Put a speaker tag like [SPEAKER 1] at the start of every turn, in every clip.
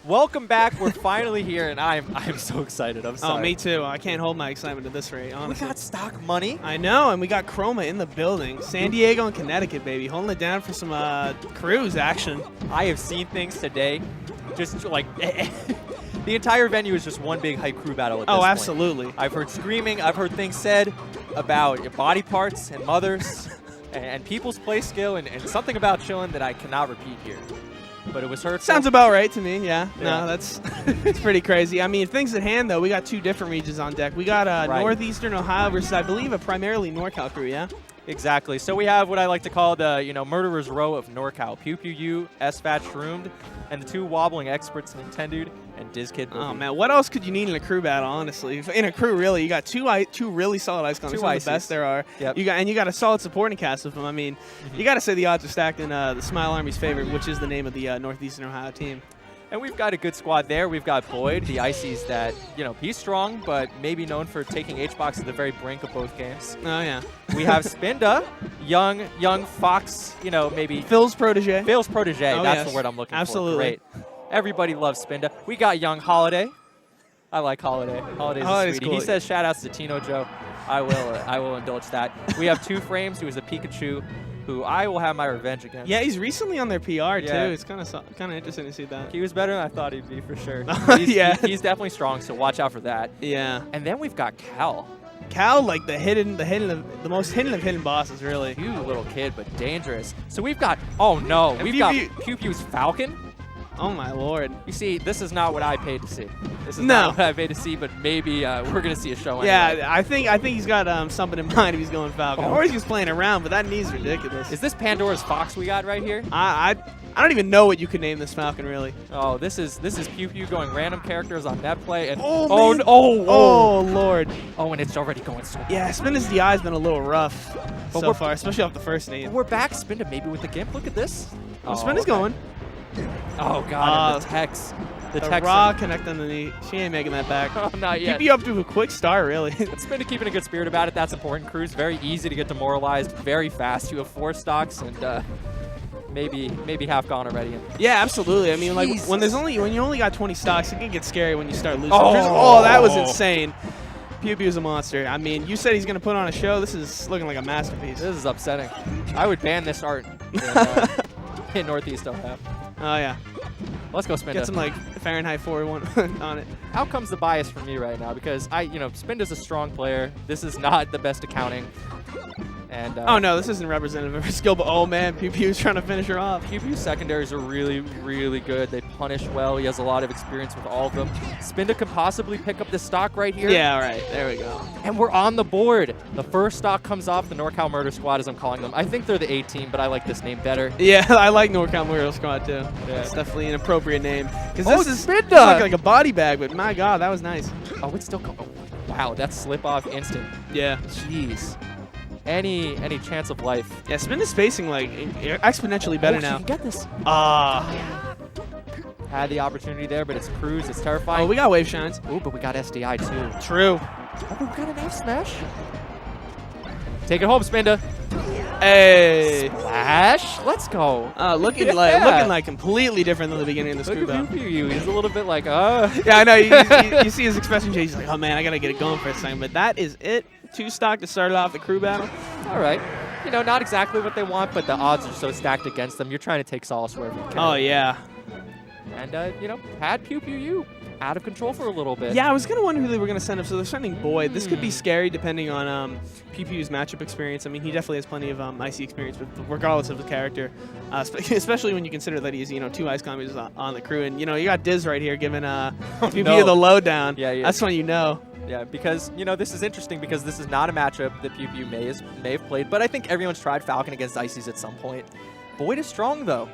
[SPEAKER 1] Welcome back. We're finally here, and I'm so excited. I'm sorry.
[SPEAKER 2] Oh, me too. I can't hold my excitement at this rate, honestly.
[SPEAKER 1] We got stock money.
[SPEAKER 2] I know, and we got Chroma in the building. San Diego and Connecticut, baby. Holding it down for some cruise action.
[SPEAKER 1] I have seen things today, just like the entire venue is just one big hype crew battle at this point.
[SPEAKER 2] Absolutely.
[SPEAKER 1] I've heard screaming. I've heard things said about your body parts and mothers and people's play skill and something about chilling that I cannot repeat here. But it was hurtful.
[SPEAKER 2] Sounds about right to me, yeah. No, that's it's pretty crazy. I mean, things at hand, though, we got two different regions on deck. We got Northeastern Ohio versus, I believe, a primarily NorCal crew, yeah?
[SPEAKER 1] Exactly. So we have what I like to call the, murderer's row of NorCal. Pew Pew U, SFAT Shroomed, and the two wobbling experts, Nintendude and DizKid.
[SPEAKER 2] Oh, man. What else could you need in a crew battle, honestly? In a crew, really, you got two really solid ice climbers. Some of the best there are.
[SPEAKER 1] Yep.
[SPEAKER 2] You got a solid supporting cast of them. I mean, you got to say the odds are stacked in the Smile Army's favor, which is the name of the Northeastern Ohio team.
[SPEAKER 1] And we've got a good squad there. We've got Boyd, the Ices that, he's strong, but maybe known for taking H-Box at the very brink of both games.
[SPEAKER 2] Oh, yeah.
[SPEAKER 1] We have Spinda, young Fox, maybe.
[SPEAKER 2] Phil's protege.
[SPEAKER 1] Phil's protege.
[SPEAKER 2] Oh,
[SPEAKER 1] That's
[SPEAKER 2] yes.
[SPEAKER 1] the word I'm looking
[SPEAKER 2] Absolutely.
[SPEAKER 1] for. Great. Everybody loves Spinda. We got young Holiday. I like Holiday. Holiday's a sweetie.
[SPEAKER 2] Cool.
[SPEAKER 1] He says shout-outs to Tino Joe. I will indulge that. We have Two Frames, who is a Pikachu, who I will have my revenge against.
[SPEAKER 2] Yeah, he's recently on their PR, too.
[SPEAKER 1] Yeah.
[SPEAKER 2] It's kind of interesting to see that.
[SPEAKER 1] He was better than I thought he'd be, for sure. He's definitely strong, so watch out for that.
[SPEAKER 2] Yeah.
[SPEAKER 1] And then we've got Cal.
[SPEAKER 2] Cal, like the most hidden of hidden bosses, really.
[SPEAKER 1] Cute little kid, but dangerous. So we've got, we've got Pew Pew's Falcon.
[SPEAKER 2] Oh, my Lord.
[SPEAKER 1] You see, this is not what I paid to see. This is
[SPEAKER 2] No.
[SPEAKER 1] not what I paid to see, but maybe we're going to see a show anyway.
[SPEAKER 2] Yeah, I think he's got something in mind if he's going Falcon. Or he's just playing around, but that knee's ridiculous.
[SPEAKER 1] Is this Pandora's Fox we got right here?
[SPEAKER 2] I don't even know what you could name this Falcon, really.
[SPEAKER 1] Oh, this is Pew Pew going random characters on net play. And
[SPEAKER 2] Man.
[SPEAKER 1] oh,
[SPEAKER 2] Lord.
[SPEAKER 1] Oh, and it's already going so
[SPEAKER 2] Yeah, Spinda's DI's been a little rough so far, especially off the first name.
[SPEAKER 1] We're back, Spinda, maybe with the gimp. Look at this.
[SPEAKER 2] Oh, Spinda's going.
[SPEAKER 1] Oh, God, and the Tex.
[SPEAKER 2] The raw connect on the knee. She ain't making that back.
[SPEAKER 1] Oh, not yet.
[SPEAKER 2] Keep you up to a quick start, really.
[SPEAKER 1] Spinda keeping a good spirit about it. That's important. Crew's very easy to get demoralized, very fast. You have 4 stocks and maybe half gone already.
[SPEAKER 2] Yeah, absolutely. I mean,
[SPEAKER 1] Jesus.
[SPEAKER 2] like when you only got 20 stocks, it can get scary when you start losing.
[SPEAKER 1] Oh,
[SPEAKER 2] that was insane. Pew Pew's a monster. I mean, you said he's going to put on a show. This is looking like a masterpiece.
[SPEAKER 1] This is upsetting. I would ban this art in Northeast Ohio.
[SPEAKER 2] Oh, yeah.
[SPEAKER 1] Let's go, Spinda.
[SPEAKER 2] Get some, like, Fahrenheit 401 on it.
[SPEAKER 1] Out comes the bias for me right now because Spinda's a strong player. This is not the best accounting. And
[SPEAKER 2] oh, no, this isn't representative of her skill, but oh, man, Pew Pew's trying to finish her off.
[SPEAKER 1] Pew Pew's secondaries are really, really good. They punish well. He has a lot of experience with all of them. Spinda could possibly pick up this stock right here.
[SPEAKER 2] Yeah, right. There we go.
[SPEAKER 1] And we're on the board. The first stock comes off the NorCal Murder Squad, as I'm calling them. I think they're the A team, but I like this name better.
[SPEAKER 2] Yeah, I like NorCal Murder Squad, too.
[SPEAKER 1] Yeah.
[SPEAKER 2] It's definitely an appropriate name. Because this is
[SPEAKER 1] Spinda!
[SPEAKER 2] like a body bag, but my God, that was nice.
[SPEAKER 1] Oh, it's still going. Oh, wow, that's slip off instant.
[SPEAKER 2] Yeah.
[SPEAKER 1] Jeez. Any chance of life?
[SPEAKER 2] Yeah, Spinda's spacing like exponentially better now.
[SPEAKER 1] She can get this. Had the opportunity there, but it's Cruz. It's terrifying.
[SPEAKER 2] Oh, we got wave shines.
[SPEAKER 1] Ooh, but we got SDI too.
[SPEAKER 2] True.
[SPEAKER 1] Oh, but we got an F smash. Take it home, Spinda.
[SPEAKER 2] Hey.
[SPEAKER 1] Splash. Let's go.
[SPEAKER 2] Looking like completely different than the beginning of the screw battle.
[SPEAKER 1] Look at you. He's a little bit like,
[SPEAKER 2] Yeah, I know. You see his expression change. He's like, oh man, I gotta get it going for a second. But that is it. 2 stock to start off the crew battle.
[SPEAKER 1] All right. Not exactly what they want, but the odds are so stacked against them. You're trying to take solace wherever you can.
[SPEAKER 2] Oh yeah.
[SPEAKER 1] And had Pew Pew U out of control for a little bit.
[SPEAKER 2] Yeah, I was gonna wonder who they were gonna send up. So they're sending Boyd. This could be scary depending on Pew Pew's matchup experience. I mean, he definitely has plenty of IC experience, but regardless of his character, especially when you consider that he's 2 ice climbers on the crew, and you got Diz right here giving Pew Pew the lowdown.
[SPEAKER 1] Yeah.
[SPEAKER 2] That's when you know.
[SPEAKER 1] Yeah, because, this is interesting because this is not a matchup that Pew Pew may have played, but I think everyone's tried Falcon against Ices at some point. Boyd is strong, though.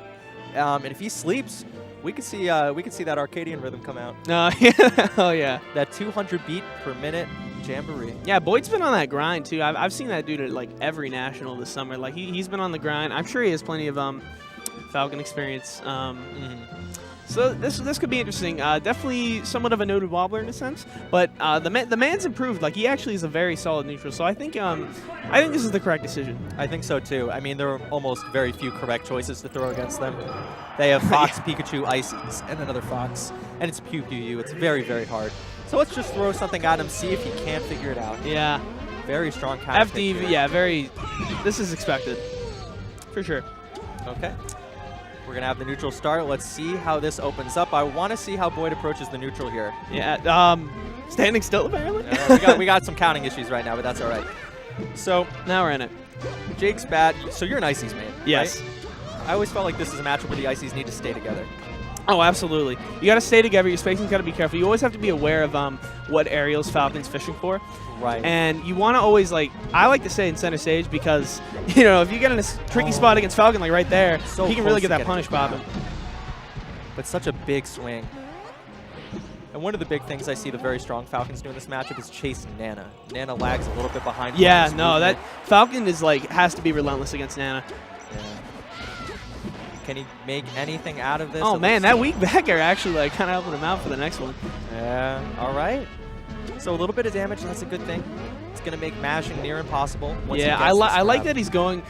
[SPEAKER 1] And if he sleeps, we could see that Arcadian rhythm come out.
[SPEAKER 2] Oh, yeah.
[SPEAKER 1] That 200 beat per minute jamboree.
[SPEAKER 2] Yeah, Boyd's been on that grind, too. I've seen that dude at, like, every national this summer. Like, he's been on the grind. I'm sure he has plenty of Falcon experience. So this could be interesting. Definitely somewhat of a noted wobbler in a sense, but the man's improved. Like he actually is a very solid neutral. So I think this is the correct decision.
[SPEAKER 1] I think so too. I mean, there are almost very few correct choices to throw against them. They have Fox, Pikachu, Ices, and another Fox, and it's Pew Pew U. It's very, very hard. So let's just throw something at him, see if he can't figure it out.
[SPEAKER 2] Yeah.
[SPEAKER 1] Very strong counter.
[SPEAKER 2] FD, yeah, very. This is expected, for sure.
[SPEAKER 1] Okay. We're going to have the neutral start. Let's see how this opens up. I want to see how Boyd approaches the neutral here.
[SPEAKER 2] Yeah, standing still apparently.
[SPEAKER 1] We got some counting issues right now, but that's all right. So
[SPEAKER 2] now we're in it.
[SPEAKER 1] Jake's bad. So you're an Ices man,
[SPEAKER 2] yes.
[SPEAKER 1] Right? I always felt like this is a matchup where the Ices need to stay together.
[SPEAKER 2] Oh, absolutely. You got to stay together. Your spacing's got to be careful. You always have to be aware of what aerials Falcon's fishing for.
[SPEAKER 1] Right.
[SPEAKER 2] And you want to always, like, I like to say in center stage because, you know, if you get in a tricky spot against Falcon, like right there,
[SPEAKER 1] so
[SPEAKER 2] he can really get that punish popping.
[SPEAKER 1] But such a big swing. And one of the big things I see the very strong Falcons do in this matchup is chase Nana. Nana lags a little bit behind.
[SPEAKER 2] Yeah, no, that Falcon is like has to be relentless against Nana.
[SPEAKER 1] Yeah. Can he make anything out of this?
[SPEAKER 2] Oh man, that weak back air actually like kind of helping him out for the next one.
[SPEAKER 1] Yeah. All right. So a little bit of damage, that's a good thing. It's gonna make mashing near impossible.
[SPEAKER 2] Yeah, I like that he's going.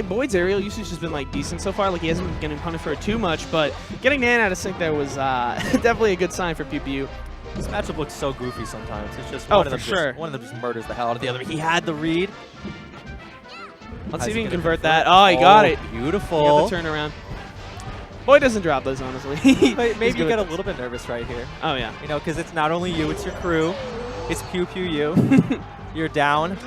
[SPEAKER 2] Boyd's aerial usage has been like decent so far. Like he hasn't been getting punished for it too much, but getting Nana out of sync there was definitely a good sign for PPU.
[SPEAKER 1] This matchup looks so goofy sometimes. It's just
[SPEAKER 2] one of them
[SPEAKER 1] just murders the hell out of the other. He had the read.
[SPEAKER 2] Let's see if he can convert that. Oh, he got it.
[SPEAKER 1] Beautiful.
[SPEAKER 2] He got the turnaround. Boyd doesn't drop those, honestly.
[SPEAKER 1] Maybe you get a little bit nervous right here.
[SPEAKER 2] Oh, yeah.
[SPEAKER 1] You know, because it's not only you, it's your crew. It's Pew Pew U. You're down.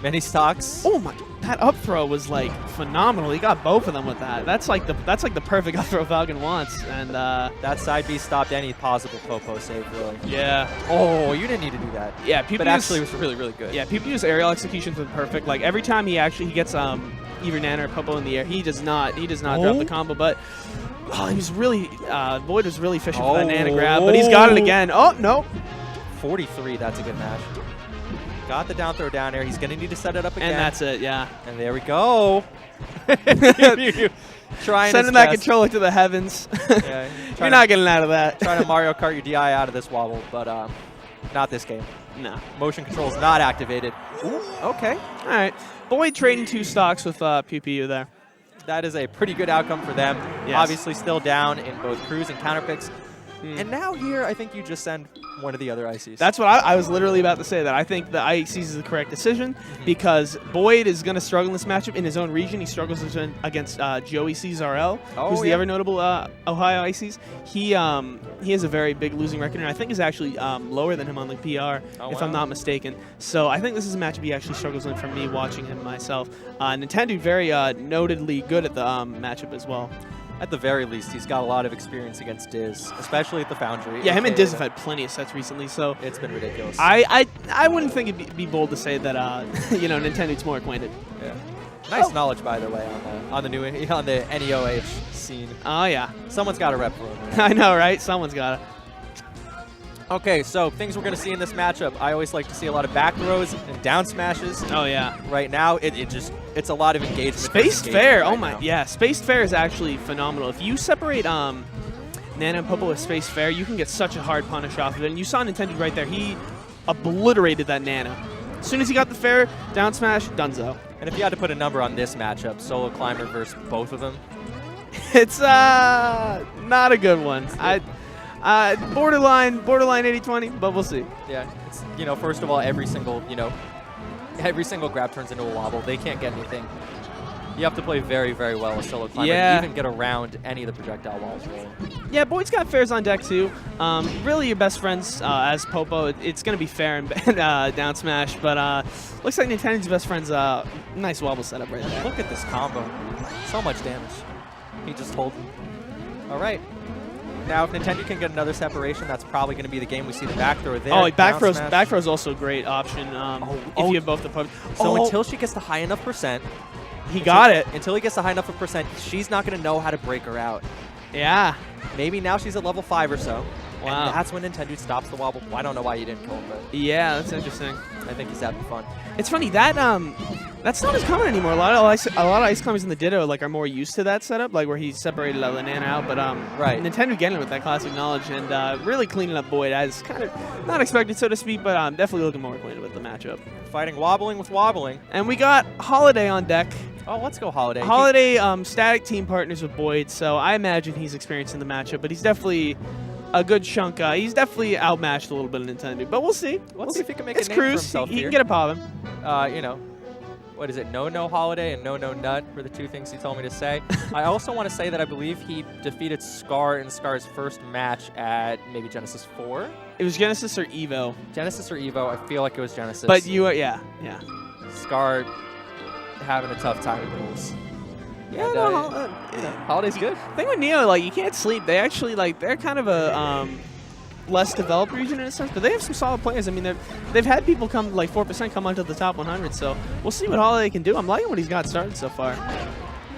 [SPEAKER 1] Many stocks.
[SPEAKER 2] Oh, my. That up throw was, like, phenomenal. He got both of them with that. That's like the perfect up throw Falcon wants. And
[SPEAKER 1] that side B stopped any possible Popo save, really.
[SPEAKER 2] Yeah.
[SPEAKER 1] Oh, you didn't need to do that.
[SPEAKER 2] Yeah,
[SPEAKER 1] but actually it was really, really good.
[SPEAKER 2] Yeah, PPU's aerial executions were perfect. Like, every time he gets either Nana or Popo in the air, he does not drop the combo, but he was really Boyd was really fishing for that Nana grab, but he's got it again. Oh, no.
[SPEAKER 1] 43, that's a good match. Got the down throw down air. He's going to need to set it up again.
[SPEAKER 2] And that's it, yeah.
[SPEAKER 1] And there we go.
[SPEAKER 2] Sending that controller to the heavens.
[SPEAKER 1] Yeah,
[SPEAKER 2] you're not getting out of that.
[SPEAKER 1] Trying to Mario Kart your DI out of this wobble, but not this game.
[SPEAKER 2] No.
[SPEAKER 1] Motion control is not activated. Ooh, okay.
[SPEAKER 2] All right. Boyd trading 2 stocks with PPU there.
[SPEAKER 1] That is a pretty good outcome for them.
[SPEAKER 2] Yes.
[SPEAKER 1] Obviously still down in both crews and counter picks. And now here, I think you just send one of the other Ices.
[SPEAKER 2] That's what I was literally about to say, that I think the Ices is the correct decision because Boyd is going to struggle in this matchup in his own region. He struggles against Joey CZRL, who's the ever notable Ohio Ices. He has a very big losing record, and I think is actually lower than him on the PR, if I'm not mistaken. So I think this is a matchup he actually struggles in from me watching him myself. Nintendo very notedly good at the matchup as well.
[SPEAKER 1] At the very least, he's got a lot of experience against Diz, especially at the Foundry.
[SPEAKER 2] Yeah, him and Diz have had plenty of sets recently, so
[SPEAKER 1] it's been ridiculous.
[SPEAKER 2] I wouldn't think it'd be bold to say that Nintendo's more acquainted.
[SPEAKER 1] Yeah. Nice knowledge, by the way, on the NEOH scene.
[SPEAKER 2] Oh yeah,
[SPEAKER 1] someone's got to rep for him. Right?
[SPEAKER 2] I know, right? Someone's got to.
[SPEAKER 1] Okay, so things we're going to see in this matchup. I always like to see a lot of back throws and down smashes.
[SPEAKER 2] Oh, yeah.
[SPEAKER 1] Right now, it's a lot of engagement.
[SPEAKER 2] Spaced Fair, oh my, yeah. Spaced Fair is actually phenomenal. If you separate Nana and Popo with Spaced Fair, you can get such a hard punish off of it. And you saw Nintendo right there. He obliterated that Nana. As soon as he got the fair, down smash, donezo.
[SPEAKER 1] And if you had to put a number on this matchup, Solo Climber versus both of them?
[SPEAKER 2] It's not a good one. Borderline 80-20, but we'll see.
[SPEAKER 1] Yeah, it's, first of all, every single grab turns into a wobble. They can't get anything. You have to play very, very well with Solo Climber to even get around any of the projectile walls rolling. Yeah,
[SPEAKER 2] Boyd's got fairs on deck too. Really your best friends as Popo, it's going to be fair and down smash, but looks like Nintendo's best friends, nice wobble setup right there.
[SPEAKER 1] Look at this combo. So much damage. He just told him. All right. Now, if Nintendo can get another separation, that's probably going to be the game. We see the back throw there.
[SPEAKER 2] Oh, back throw is also a great option if you have both the Popo.
[SPEAKER 1] So until she gets the high enough percent,
[SPEAKER 2] he got it.
[SPEAKER 1] Until he gets the high enough of percent, she's not going to know how to break her out.
[SPEAKER 2] Yeah.
[SPEAKER 1] Maybe now she's at level 5 or so.
[SPEAKER 2] Wow.
[SPEAKER 1] And that's when Nintendo stops the wobble. Well, I don't know why you didn't kill him, but
[SPEAKER 2] Yeah, that's interesting.
[SPEAKER 1] I think he's having fun.
[SPEAKER 2] It's funny that that's not as common anymore. A lot of ice climbers in the Ditto like are more used to that setup, like where he's separated out of the Nana out. But
[SPEAKER 1] Right.
[SPEAKER 2] Nintendo getting it with that classic knowledge and really cleaning up Boyd as kind of not expected, so to speak, but definitely looking more acquainted with the matchup.
[SPEAKER 1] Fighting wobbling with wobbling.
[SPEAKER 2] And we got Holiday on deck.
[SPEAKER 1] Oh, let's go Holiday.
[SPEAKER 2] Holiday static team partners with Boyd, so I imagine he's experiencing the matchup, but he's definitely a good chunk. He's definitely outmatched a little bit of Nintendo, but we'll see.
[SPEAKER 1] Let's see if he can make
[SPEAKER 2] it's
[SPEAKER 1] a name for
[SPEAKER 2] Cruz.
[SPEAKER 1] himself
[SPEAKER 2] He
[SPEAKER 1] here.
[SPEAKER 2] can get a poppin'.
[SPEAKER 1] You know, what is it? No Holiday and No Nut were the two things he told me to say. I also want to say that I believe he defeated Scar in Scar's first match at maybe Genesis 4.
[SPEAKER 2] It was Genesis or Evo.
[SPEAKER 1] Genesis or Evo. I feel like it was Genesis.
[SPEAKER 2] But you are, yeah.
[SPEAKER 1] Scar having a tough time with rules.
[SPEAKER 2] Yeah,
[SPEAKER 1] And,
[SPEAKER 2] no,
[SPEAKER 1] Holiday's good.
[SPEAKER 2] thing with Neo, like, you can't sleep. They actually, like, they're kind of a less developed region in a sense, but they have some solid players. I mean, they've had people come, like, 4% come onto the top 100, so we'll see what Holiday can do. I'm liking what he's got started so far.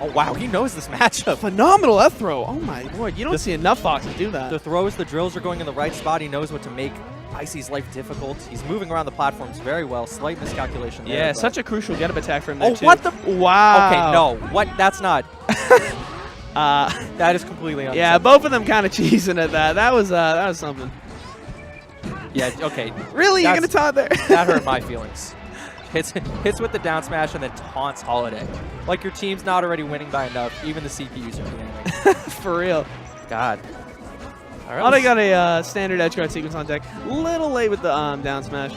[SPEAKER 1] Oh, wow. He knows this matchup.
[SPEAKER 2] Phenomenal F throw. Oh, my lord. You don't see enough Foxes do that.
[SPEAKER 1] The throws, the drills are going in the right spot. He knows what to make Icy's life difficult. He's moving around the platforms very well. Slight miscalculation there.
[SPEAKER 2] Yeah, such a crucial get-up attack from there,
[SPEAKER 1] Oh,
[SPEAKER 2] too.
[SPEAKER 1] what the?
[SPEAKER 2] Wow.
[SPEAKER 1] Okay, no. What? That's not. That is completely unacceptable.
[SPEAKER 2] Yeah, both of them kind of cheesing at that. That was something.
[SPEAKER 1] Yeah, okay.
[SPEAKER 2] Really? You're going to taunt there?
[SPEAKER 1] That hurt my feelings. Hits with the down smash and then taunts Holiday. Like your team's not already winning by enough. Even the CPUs are beginning.
[SPEAKER 2] For real.
[SPEAKER 1] God. All right,
[SPEAKER 2] Holiday got a standard edge guard sequence on deck. Little late with the down smash.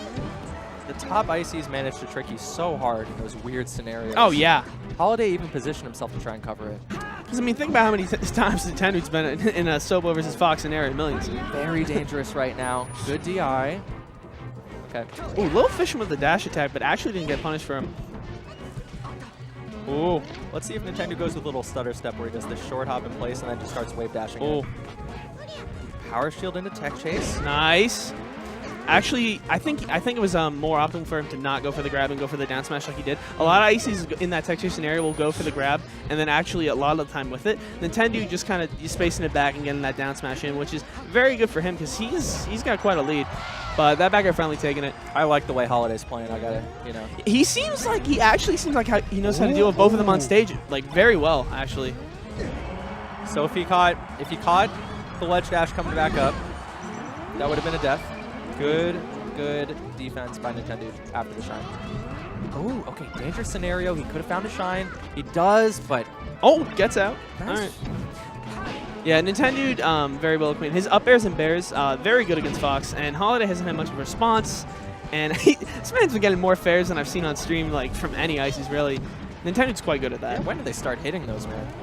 [SPEAKER 1] the top ICs managed to trick you so hard in those weird scenarios.
[SPEAKER 2] Oh, yeah.
[SPEAKER 1] Holiday even positioned himself to try and cover it.
[SPEAKER 2] Because, I mean, think about how many times Nintendo's been in a Sobo versus Fox scenario. Millions.
[SPEAKER 1] Very dangerous right now. Good DI. Okay.
[SPEAKER 2] Ooh, little fishing with the dash attack, but actually didn't get punished for him. Ooh.
[SPEAKER 1] Let's see if Nintendo goes with a little stutter step where he does this short hop in place and then just starts wave dashing.
[SPEAKER 2] Ooh.
[SPEAKER 1] In. Power shield into tech chase.
[SPEAKER 2] Nice. Actually, I think it was more optimal for him to not go for the grab and go for the down smash like he did. A lot of ICs in that tech chase scenario will go for the grab, and then actually a lot of the time with it, Nintendo just kind of spacing it back and getting that down smash in, which is very good for him because he's got quite a lead. But that back air friendly taking it.
[SPEAKER 1] I like the way Holiday's playing. I gotta, you know.
[SPEAKER 2] He actually seems like he knows how to deal with both of them on stage, like very well, actually.
[SPEAKER 1] So if he caught the ledge dash coming back up, that would have been a death. Good defense by Nintendo after the shine. Oh, okay, dangerous scenario. He could have found a shine. He does, but
[SPEAKER 2] oh, gets out.
[SPEAKER 1] nice.
[SPEAKER 2] All right. Yeah, Nintendo very well acquainted. His up airs and bears very good against Fox, and Holiday hasn't had much of a response. And this man's been getting more fairs than I've seen on stream, like from any ICs really. Nintendo's quite good at that.
[SPEAKER 1] Yeah, when did they start hitting those, man?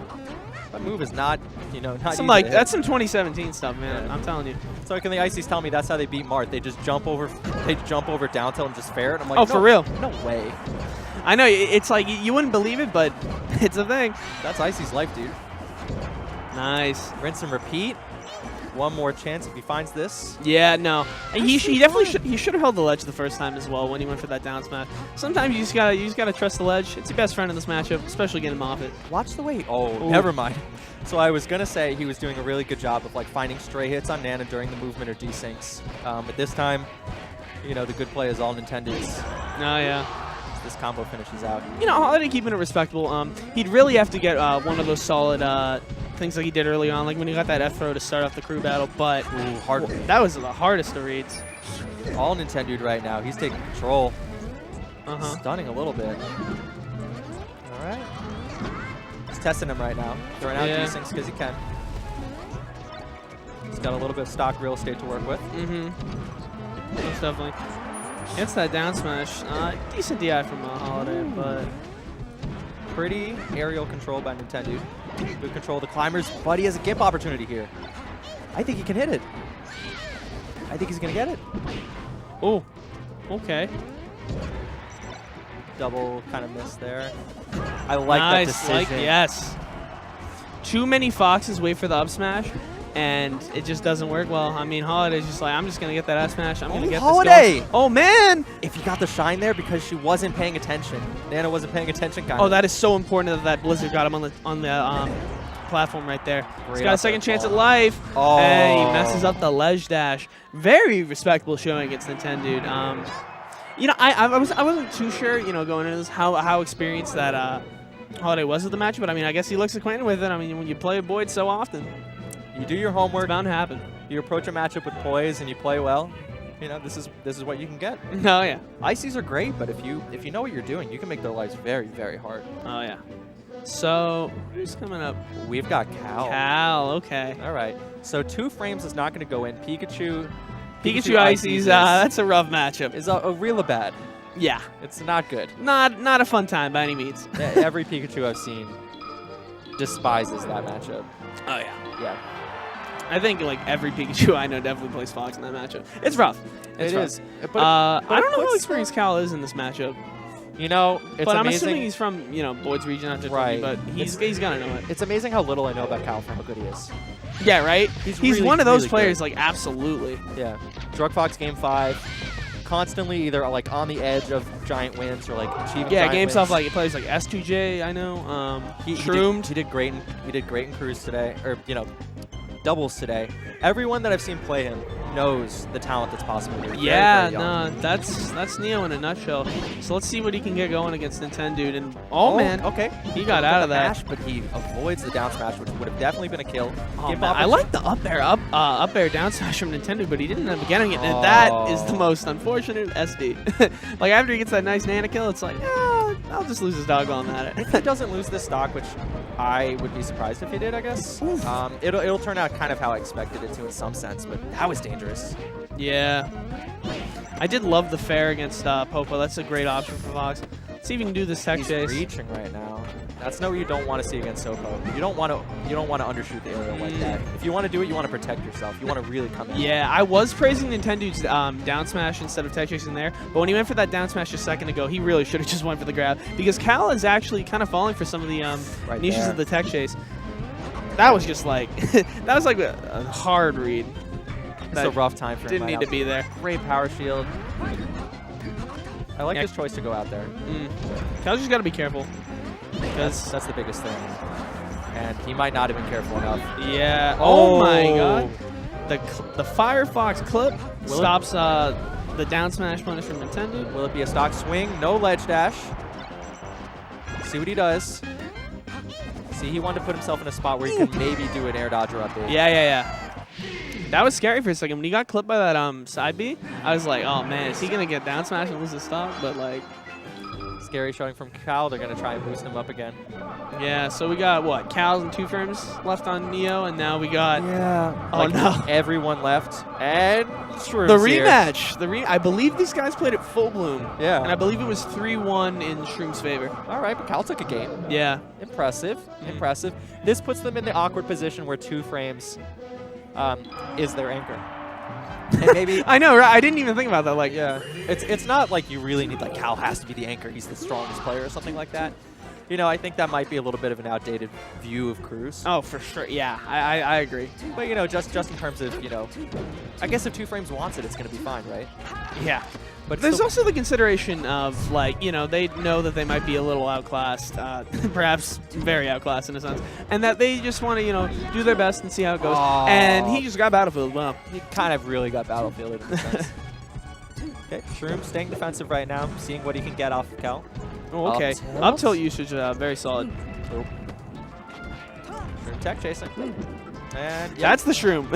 [SPEAKER 1] That move is not, not
[SPEAKER 2] Some
[SPEAKER 1] easy
[SPEAKER 2] like
[SPEAKER 1] to hit.
[SPEAKER 2] that's some 2017 stuff, man.
[SPEAKER 1] Yeah.
[SPEAKER 2] I'm telling you.
[SPEAKER 1] So can the ICs tell me that's how they beat Mart? They just jump over down tilt and just fair it. I'm like,
[SPEAKER 2] Oh,
[SPEAKER 1] no,
[SPEAKER 2] for real?
[SPEAKER 1] No way.
[SPEAKER 2] I know it's like you wouldn't believe it, but it's a thing.
[SPEAKER 1] That's IC's life, dude.
[SPEAKER 2] Nice.
[SPEAKER 1] Rinse and repeat. One more chance if he finds this.
[SPEAKER 2] Yeah, no. And he definitely should have held the ledge the first time as well when he went for that down smash. Sometimes you just gotta trust the ledge. It's your best friend in this matchup, especially getting him off it.
[SPEAKER 1] Watch the way. Oh,
[SPEAKER 2] Ooh.
[SPEAKER 1] never mind. So I was gonna say he was doing a really good job of like finding stray hits on Nana during the movement or desyncs. But this time, the good play is all Nintendo's.
[SPEAKER 2] Oh yeah.
[SPEAKER 1] This combo finishes out.
[SPEAKER 2] Holiday keeping it respectable. He'd really have to get one of those solid things like he did early on, like when he got that F throw to start off the crew battle. But
[SPEAKER 1] Hard.
[SPEAKER 2] that was the hardest of reads.
[SPEAKER 1] All Nintendo right now. He's taking control.
[SPEAKER 2] Uh-huh.
[SPEAKER 1] Stunning a little bit. All right. He's testing him right now. Throwing out
[SPEAKER 2] Yeah.
[SPEAKER 1] desyncs because he can. He's got a little bit of stock real estate to work with.
[SPEAKER 2] Mm-hmm. Most definitely. Gets that down smash. Decent DI from Holiday, but
[SPEAKER 1] Pretty aerial control by Nintendo. Good control of the climbers, but he has a gimp opportunity here. I think he can hit it. I think he's going to get it.
[SPEAKER 2] oh, okay.
[SPEAKER 1] Double kind of miss there. I like that
[SPEAKER 2] Nice.
[SPEAKER 1] decision.
[SPEAKER 2] Yes. Too many Foxes wait for the up smash, and it just doesn't work well. I mean, Holiday's just like, I'm just going to get that up smash. I'm going to get
[SPEAKER 1] Holiday!
[SPEAKER 2] this going. Oh, man!
[SPEAKER 1] If he got the shine there because she wasn't paying attention. Nana wasn't paying attention, kind of.
[SPEAKER 2] Oh, that is so important that Blizzard got him on the platform right there. He's
[SPEAKER 1] Great
[SPEAKER 2] got a
[SPEAKER 1] up
[SPEAKER 2] second
[SPEAKER 1] there,
[SPEAKER 2] chance at
[SPEAKER 1] Paul.
[SPEAKER 2] life.
[SPEAKER 1] Oh.
[SPEAKER 2] Hey, he messes up the ledge dash. Very respectable showing against Nintendo. You know, I wasn't too sure, you know, going into this how experienced that Holiday was with the match, but I mean, I guess he looks acquainted with it. I mean, when you play Boyd so often,
[SPEAKER 1] You do your homework.
[SPEAKER 2] it's bound to happen.
[SPEAKER 1] You approach a matchup with poise and you play well. You know, this is what you can get.
[SPEAKER 2] Oh yeah.
[SPEAKER 1] Ices are great, but if you know what you're doing, you can make their lives very, very hard.
[SPEAKER 2] Oh yeah. So who's coming up?
[SPEAKER 1] We've got Cal.
[SPEAKER 2] Cal. Okay.
[SPEAKER 1] All right. So 2 frames is not going to go in. Pikachu
[SPEAKER 2] Ices. That's a rough matchup.
[SPEAKER 1] is a real bad.
[SPEAKER 2] Yeah.
[SPEAKER 1] It's not good.
[SPEAKER 2] Not a fun time by any means.
[SPEAKER 1] Every Pikachu I've seen despises that matchup.
[SPEAKER 2] Oh yeah.
[SPEAKER 1] Yeah,
[SPEAKER 2] I think like every Pikachu I know definitely plays Fox in that matchup. It's rough. It's
[SPEAKER 1] it
[SPEAKER 2] rough.
[SPEAKER 1] is. But
[SPEAKER 2] I don't know how
[SPEAKER 1] puts-
[SPEAKER 2] experienced Cal is in this matchup,
[SPEAKER 1] You know, it's
[SPEAKER 2] but I'm
[SPEAKER 1] amazing.
[SPEAKER 2] assuming he's from Boyd's region after
[SPEAKER 1] Right.
[SPEAKER 2] but he's gonna know it.
[SPEAKER 1] It's amazing how little I know about Cal for how good he is.
[SPEAKER 2] Yeah, right.
[SPEAKER 1] He's
[SPEAKER 2] He's
[SPEAKER 1] really,
[SPEAKER 2] one of those
[SPEAKER 1] really
[SPEAKER 2] players
[SPEAKER 1] good.
[SPEAKER 2] like absolutely.
[SPEAKER 1] Yeah. Drug Fox Game 5. Constantly either like on the edge of giant wins or like achieving
[SPEAKER 2] Yeah,
[SPEAKER 1] giant
[SPEAKER 2] game
[SPEAKER 1] wins.
[SPEAKER 2] stuff like he plays like S2J. I know.
[SPEAKER 1] He
[SPEAKER 2] Shroomed.
[SPEAKER 1] did great. He did great in Cruise today, or doubles today. Everyone that I've seen play him knows the talent that's possible here.
[SPEAKER 2] Yeah,
[SPEAKER 1] Very, very young.
[SPEAKER 2] no, that's Neo in a nutshell. So let's see what he can get going against Nintendo. And oh man,
[SPEAKER 1] okay.
[SPEAKER 2] he got out of that.
[SPEAKER 1] Mash, but he avoids the down smash, which would have definitely been a kill.
[SPEAKER 2] Oh,
[SPEAKER 1] Give
[SPEAKER 2] man,
[SPEAKER 1] up
[SPEAKER 2] I
[SPEAKER 1] a-
[SPEAKER 2] like the up air down smash from Nintendo, but he didn't end up getting it. And that is the most unfortunate SD. Like after he gets that nice Nana kill, it's like, yeah, I'll just lose his doggone
[SPEAKER 1] If
[SPEAKER 2] at
[SPEAKER 1] he
[SPEAKER 2] it.
[SPEAKER 1] doesn't lose this stock, which I would be surprised if he did, I guess. It'll turn out kind of how I expected it to in some sense, but that was dangerous.
[SPEAKER 2] Yeah. I did love the fair against Popo. That's a great option for Fox. Let's see if we can do this tech
[SPEAKER 1] He's
[SPEAKER 2] chase.
[SPEAKER 1] reaching right now. That's not what you don't want to see against Sopo. You don't want to undershoot the aerial like that. If you want to do it, you want to protect yourself. You want to really come in.
[SPEAKER 2] Yeah, I was praising Nintendo's down smash instead of tech chasing there, but when he went for that down smash a second ago, he really should have just went for the grab because Cal is actually kind of falling for some of the
[SPEAKER 1] Right
[SPEAKER 2] niches
[SPEAKER 1] there.
[SPEAKER 2] of the tech chase. That was just like that was like a hard read.
[SPEAKER 1] It's a rough time for him.
[SPEAKER 2] Didn't
[SPEAKER 1] right
[SPEAKER 2] need
[SPEAKER 1] now.
[SPEAKER 2] to be there.
[SPEAKER 1] Great power shield. I like
[SPEAKER 2] Yeah.
[SPEAKER 1] his choice to go out there.
[SPEAKER 2] Cal's just got to be careful. Because
[SPEAKER 1] That's the biggest thing. And he might not have been careful enough.
[SPEAKER 2] yeah. Oh my God. The Firefox clip
[SPEAKER 1] Will it-
[SPEAKER 2] stops the down smash punish from Nintendo.
[SPEAKER 1] Will it be a stock swing? No ledge dash. See what he does. See, he wanted to put himself in a spot where he could maybe do an air dodge or up B.
[SPEAKER 2] Yeah. That was scary for a second. When he got clipped by that side B, I was like, oh man, is he gonna get down smash and lose his stock? But like,
[SPEAKER 1] Scary showing from Cal. They're going to try and boost him up again.
[SPEAKER 2] yeah. So we got what? Cal's and 2 frames left on Neo, and now we got
[SPEAKER 1] Yeah.
[SPEAKER 2] Oh, no.
[SPEAKER 1] Everyone left. And Shrooms
[SPEAKER 2] the
[SPEAKER 1] here.
[SPEAKER 2] rematch. I believe these guys played at full bloom.
[SPEAKER 1] Yeah.
[SPEAKER 2] And I believe it was 3-1 in Shroom's favor.
[SPEAKER 1] All right, but Cal took a game.
[SPEAKER 2] Yeah.
[SPEAKER 1] Impressive. Impressive. This puts them in the awkward position where 2 frames is their anchor. And maybe
[SPEAKER 2] I know, right? I didn't even think about that. Like,
[SPEAKER 1] yeah, it's not like you really need like Cal has to be the anchor. He's the strongest player or something like that. You know, I think that might be a little bit of an outdated view of Cruz.
[SPEAKER 2] oh, for sure. Yeah, I agree.
[SPEAKER 1] But you know, just in terms of I guess if 2 frames wants it, it's gonna be fine, right?
[SPEAKER 2] Yeah.
[SPEAKER 1] But
[SPEAKER 2] There's
[SPEAKER 1] still-
[SPEAKER 2] also the consideration of, like, they know that they might be a little outclassed, perhaps very outclassed in a sense, and that they just want to, do their best and see how it goes.
[SPEAKER 1] Aw.
[SPEAKER 2] And he just got Battlefield well.
[SPEAKER 1] he kind of really got battlefielded in a sense. Okay, Shroom staying defensive right now, seeing what he can get off of Cal.
[SPEAKER 2] Oh, okay.
[SPEAKER 1] tilt.
[SPEAKER 2] Up tilt usage, very solid.
[SPEAKER 1] Oh. Shroom tech chasing. And yeah,
[SPEAKER 2] That's the Shroom.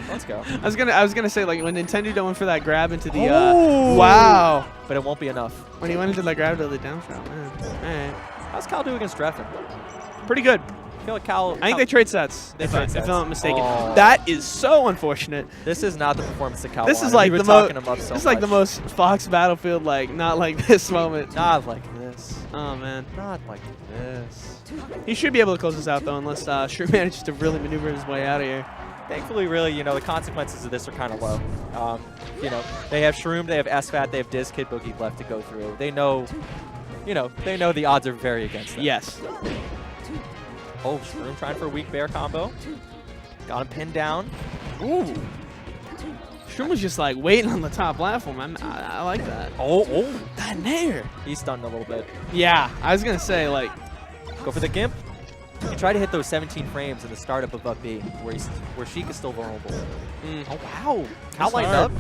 [SPEAKER 1] let's go.
[SPEAKER 2] I was gonna say, like, when Nintendo went for that grab into the
[SPEAKER 1] Oh.
[SPEAKER 2] wow,
[SPEAKER 1] But it won't be enough.
[SPEAKER 2] when he went into that grab to the down throw, man. All right.
[SPEAKER 1] How's Cal do against Dreffen?
[SPEAKER 2] Pretty good.
[SPEAKER 1] I feel like Cal.
[SPEAKER 2] I think they trade sets.
[SPEAKER 1] They
[SPEAKER 2] if
[SPEAKER 1] trade
[SPEAKER 2] I'm
[SPEAKER 1] sets.
[SPEAKER 2] not mistaken.
[SPEAKER 1] Oh.
[SPEAKER 2] That is so unfortunate.
[SPEAKER 1] This is not the performance that Cal
[SPEAKER 2] This is
[SPEAKER 1] wanted.
[SPEAKER 2] like
[SPEAKER 1] He was
[SPEAKER 2] the most.
[SPEAKER 1] talking him up so
[SPEAKER 2] This is like the
[SPEAKER 1] much.
[SPEAKER 2] most Fox Battlefield, like not like this moment.
[SPEAKER 1] Not like this.
[SPEAKER 2] Oh man,
[SPEAKER 1] Not like this.
[SPEAKER 2] he should be able to close this out though, unless Shrew manages to really maneuver his way out of here.
[SPEAKER 1] Thankfully, really, the consequences of this are kind of low. They have Shroom, they have SFAT, they have Diz Kid Boogie left to go through. They know, they know the odds are very against them.
[SPEAKER 2] Yes.
[SPEAKER 1] Oh, Shroom trying for a weak bear combo. Got him pinned down.
[SPEAKER 2] Ooh. Shroom was just like waiting on the top platform. I like that.
[SPEAKER 1] Oh,
[SPEAKER 2] That nair.
[SPEAKER 1] he's stunned a little bit.
[SPEAKER 2] Yeah, I was gonna say like,
[SPEAKER 1] Go for the Gimp. You try to hit those 17 frames in the startup of up B, where Sheik is still vulnerable. Oh, wow. Cal lined up.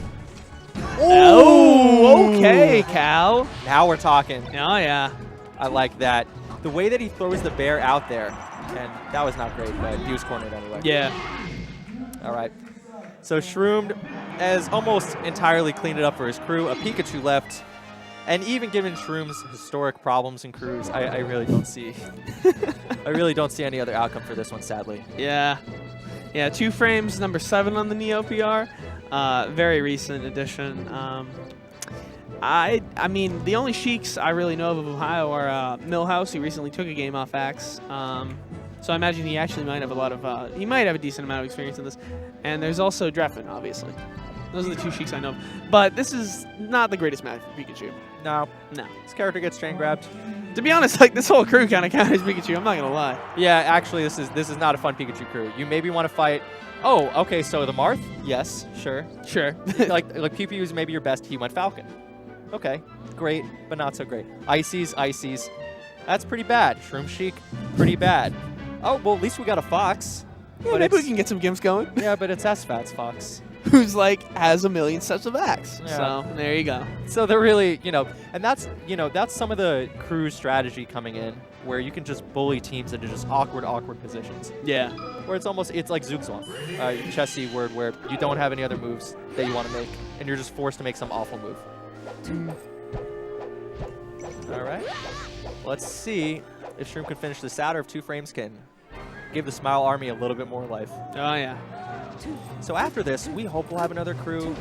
[SPEAKER 2] Oh, okay, Cal.
[SPEAKER 1] Now we're talking.
[SPEAKER 2] Oh, yeah.
[SPEAKER 1] I like that. The way that he throws the bear out there, and that was not great, but he was cornered anyway.
[SPEAKER 2] Yeah.
[SPEAKER 1] All right. So Shroomed has almost entirely cleaned it up for his crew. A Pikachu left. And even given Shroom's historic problems in crews, I really don't see I really don't see any other outcome for this one, sadly.
[SPEAKER 2] Yeah. Yeah, 2 frames, number 7 on the Neo PR. Very recent addition. I mean, the only Sheiks I really know of Ohio are Millhouse, who recently took a game off Axe. So I imagine he actually might have a lot of, he might have a decent amount of experience in this. And there's also Dreffin, obviously. Those are the 2 Sheiks I know of. But this is not the greatest match for Pikachu.
[SPEAKER 1] No.
[SPEAKER 2] No.
[SPEAKER 1] This character gets chain grabbed.
[SPEAKER 2] To be honest, like, this whole crew kind of counts as Pikachu. I'm not going to lie.
[SPEAKER 1] Yeah, actually, this is not a fun Pikachu crew. You maybe want to fight... Oh, okay, so the Marth? Yes, sure.
[SPEAKER 2] Sure.
[SPEAKER 1] like Pew Pew is maybe your best. He went Falcon. Okay, great, but not so great. Ices. That's pretty bad. Shroom Sheik, pretty bad. Oh, well, at least we got a Fox.
[SPEAKER 2] Yeah, maybe we can get some gimps going.
[SPEAKER 1] Yeah, but it's SFAT's Fox.
[SPEAKER 2] Who's like has a million sets of Axe.
[SPEAKER 1] Yeah.
[SPEAKER 2] So there you go.
[SPEAKER 1] So they're really, and that's some of the crew strategy coming in, where you can just bully teams into just awkward positions.
[SPEAKER 2] Yeah.
[SPEAKER 1] Where it's like Zugzwang, chess C word, where you don't have any other moves that you want to make, and you're just forced to make some awful move. All right. Let's see if Shroom can finish this out, or if 2 frames can give the Smile Army a little bit more life.
[SPEAKER 2] Oh, yeah.
[SPEAKER 1] So after this, we hope we'll have another crew,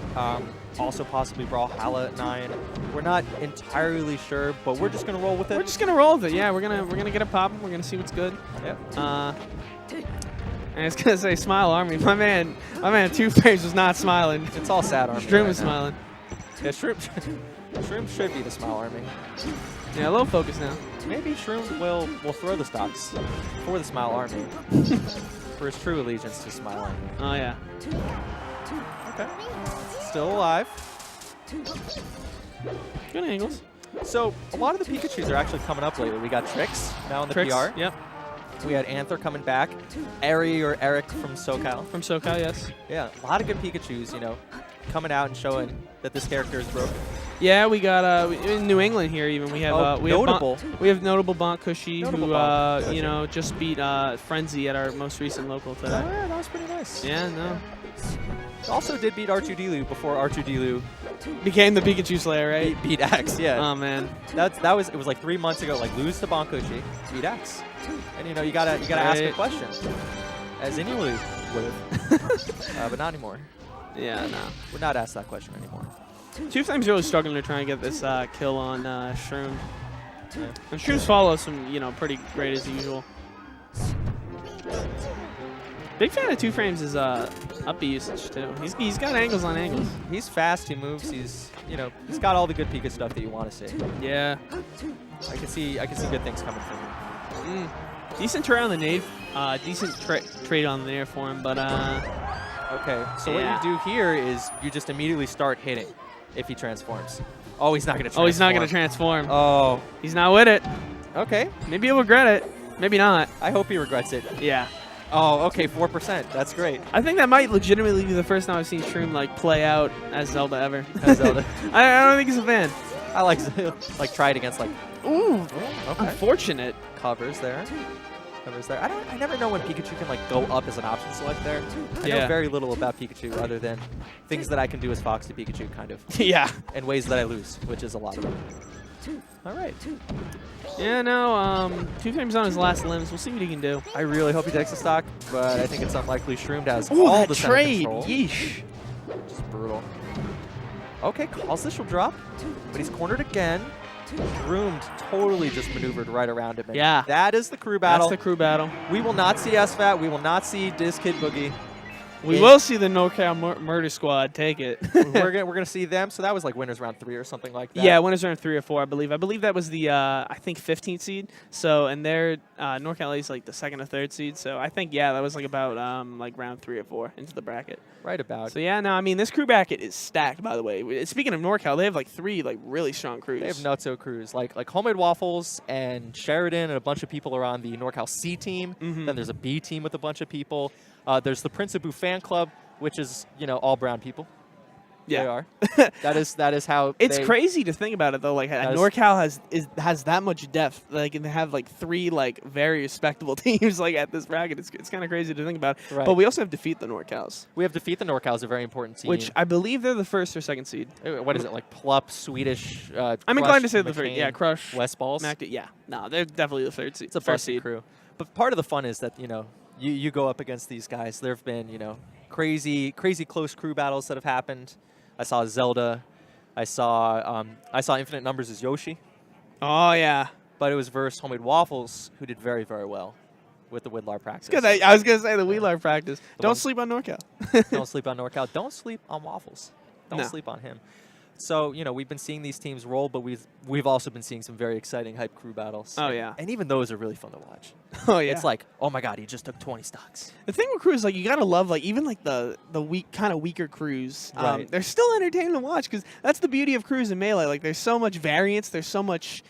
[SPEAKER 1] also possibly Brawlhalla at 9. We're not entirely sure, but we're just gonna roll with it.
[SPEAKER 2] We're just gonna roll with it. Yeah, we're gonna get it popping. We're gonna see what's good.
[SPEAKER 1] Yep.
[SPEAKER 2] And I was gonna say Smile Army. My man 2 frames was not smiling.
[SPEAKER 1] It's all sad Army.
[SPEAKER 2] Shroom
[SPEAKER 1] right
[SPEAKER 2] was
[SPEAKER 1] now.
[SPEAKER 2] smiling.
[SPEAKER 1] Yeah, Shroom should be the Smile Army.
[SPEAKER 2] Yeah, a little focus now.
[SPEAKER 1] Maybe Shroom will throw the stocks for the Smile Army. For his true allegiance to Smile Army.
[SPEAKER 2] Oh, yeah.
[SPEAKER 1] Okay. Still alive.
[SPEAKER 2] Good angles.
[SPEAKER 1] So, a lot of the Pikachus are actually coming up lately. We got Trix now in the
[SPEAKER 2] Tricks,
[SPEAKER 1] PR.
[SPEAKER 2] Yep.
[SPEAKER 1] We had Anther coming back. Eri or Eric from SoCal.
[SPEAKER 2] From SoCal, yes.
[SPEAKER 1] Yeah, a lot of good Pikachus, coming out and showing that this character is broken.
[SPEAKER 2] Yeah, we got in New England here even we have
[SPEAKER 1] notable.
[SPEAKER 2] We have notable Bonk Cushy
[SPEAKER 1] Notable
[SPEAKER 2] who
[SPEAKER 1] Bonk Cushy.
[SPEAKER 2] just beat Frenzy at our most recent local today.
[SPEAKER 1] Oh, yeah, that was pretty nice.
[SPEAKER 2] Yeah, no.
[SPEAKER 1] Also did beat R2D before R2D
[SPEAKER 2] Became the Pikachu Slayer, right?
[SPEAKER 1] beat X. Yeah.
[SPEAKER 2] Oh man.
[SPEAKER 1] It was like 3 months ago. Like lose to Bonkushi, beat X, and you gotta ask a question, as any would have, but not anymore.
[SPEAKER 2] Yeah, no.
[SPEAKER 1] We're not asked that question anymore.
[SPEAKER 2] 2 frames really struggling to try and get this kill on Shroom.
[SPEAKER 1] Yeah.
[SPEAKER 2] And Shroom's follow some, pretty great as usual. Big fan of 2 frames is up B usage too. He's got angles on angles.
[SPEAKER 1] He's fast. He moves. He's got all the good Pika stuff that you want to see.
[SPEAKER 2] Yeah.
[SPEAKER 1] I can see good things coming from him.
[SPEAKER 2] Decent trade on the nade. Decent trade on the nair for him, but
[SPEAKER 1] Okay, so what you do here is you just immediately start hitting if he transforms. Oh, he's not going to transform.
[SPEAKER 2] Oh, he's not going to transform.
[SPEAKER 1] Oh.
[SPEAKER 2] He's not with it.
[SPEAKER 1] Okay.
[SPEAKER 2] Maybe he'll regret it. Maybe not.
[SPEAKER 1] I hope he regrets it.
[SPEAKER 2] Yeah.
[SPEAKER 1] Oh, okay, 4%. That's great.
[SPEAKER 2] I think that might legitimately be the first time I've seen Shroom play out as Zelda ever.
[SPEAKER 1] As Zelda.
[SPEAKER 2] I don't think he's a fan.
[SPEAKER 1] I like try it against
[SPEAKER 2] Ooh.
[SPEAKER 1] Okay.
[SPEAKER 2] Unfortunate.
[SPEAKER 1] Covers there. I never know when Pikachu can go up as an option select there. I know very little about Pikachu other than things that I can do as Fox to Pikachu, kind of.
[SPEAKER 2] Yeah.
[SPEAKER 1] And ways that I lose, which is a lot of them. All right.
[SPEAKER 2] Yeah, no, 2 frames on his last limbs. We'll see what he can do.
[SPEAKER 1] I really hope he takes the stock, but I think it's unlikely. Shroomed has
[SPEAKER 2] Ooh,
[SPEAKER 1] all
[SPEAKER 2] that
[SPEAKER 1] the center
[SPEAKER 2] trade.
[SPEAKER 1] control.
[SPEAKER 2] Yeesh.
[SPEAKER 1] Just brutal. Okay, calls this will drop, but he's cornered again. Shroomed totally just maneuvered right around him. And
[SPEAKER 2] yeah.
[SPEAKER 1] That is the crew battle.
[SPEAKER 2] That's the crew battle.
[SPEAKER 1] We will not see SFAT. We will not see Diz Kid Boogie.
[SPEAKER 2] We will see the NorCal Murder Squad take it.
[SPEAKER 1] we're gonna see them. So that was like winners round 3 or something like that.
[SPEAKER 2] Yeah, winners round 3 or 4, I believe. I believe that was the I think 15th seed. So and they're NorCal is like the 2nd or 3rd seed. So I think that was like about like round 3 or 4 into the bracket.
[SPEAKER 1] Right about.
[SPEAKER 2] So yeah, no, I mean this crew bracket is stacked. By the way, speaking of NorCal, they have like 3 like really strong crews.
[SPEAKER 1] They have nutso crews like Homemade Waffles and Sheridan and a bunch of people are on the NorCal C team. Then there's a B team with a bunch of people. There's the Prince Abu fan club, which is all brown people.
[SPEAKER 2] Yeah.
[SPEAKER 1] They are. that is how.
[SPEAKER 2] It's crazy to think about it though. Like NorCal has that much depth. Like and they have like 3 like very respectable teams like at this bracket. It's kind of crazy to think about.
[SPEAKER 1] Right.
[SPEAKER 2] But we also have Defeat the NorCals.
[SPEAKER 1] We have Defeat the NorCals, a very important team.
[SPEAKER 2] Which I believe they're the 1st or 2nd seed.
[SPEAKER 1] What is it like? Plup, Swedish.
[SPEAKER 2] I'm inclined to say the 3rd. Yeah, Crush.
[SPEAKER 1] West Balls.
[SPEAKER 2] Yeah. No, they're definitely the 3rd seed.
[SPEAKER 1] It's a busted crew. But part of the fun is that you go up against these guys. There have been crazy close crew battles that have happened. I saw Zelda. I saw Infinite Numbers as Yoshi.
[SPEAKER 2] Oh, yeah.
[SPEAKER 1] But it was versus Homemade Waffles, who did very, very well with the Widlar practice.
[SPEAKER 2] I was going to say the Widlar practice. Don't sleep on NorCal.
[SPEAKER 1] Don't sleep on NorCal. Don't sleep on Waffles. Don't sleep on him. So, we've been seeing these teams roll, but we've also been seeing some very exciting hype crew battles.
[SPEAKER 2] Oh, yeah.
[SPEAKER 1] And even those are really fun to watch.
[SPEAKER 2] Oh, yeah.
[SPEAKER 1] It's like, oh, my God, he just took 20 stocks.
[SPEAKER 2] The thing with crews, like, you got to love, like, even, like, the kind of weaker crews.
[SPEAKER 1] Right.
[SPEAKER 2] They're still entertaining to watch because that's the beauty of crews in Melee. Like, there's so much variance. There's so much,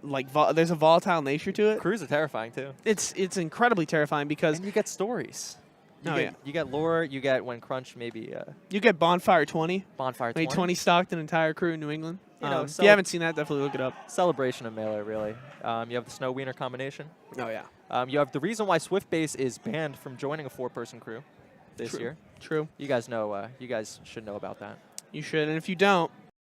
[SPEAKER 2] like, there's a volatile nature to it.
[SPEAKER 1] Crews are terrifying, too.
[SPEAKER 2] It's incredibly terrifying because...
[SPEAKER 1] And you get stories. You get lore. You get when Crunch maybe.
[SPEAKER 2] You get Bonfire 20.
[SPEAKER 1] Bonfire 20.
[SPEAKER 2] 20 stocked an entire crew in New England. If
[SPEAKER 1] So
[SPEAKER 2] you haven't seen that, definitely look it up.
[SPEAKER 1] Celebration of Melee, really. You have the Snow Wiener combination.
[SPEAKER 2] Oh, yeah.
[SPEAKER 1] You have the reason why Swiftbase is banned from joining a 4-person crew this year.
[SPEAKER 2] True.
[SPEAKER 1] You guys know. You guys should know about that.
[SPEAKER 2] You should. And if you don't,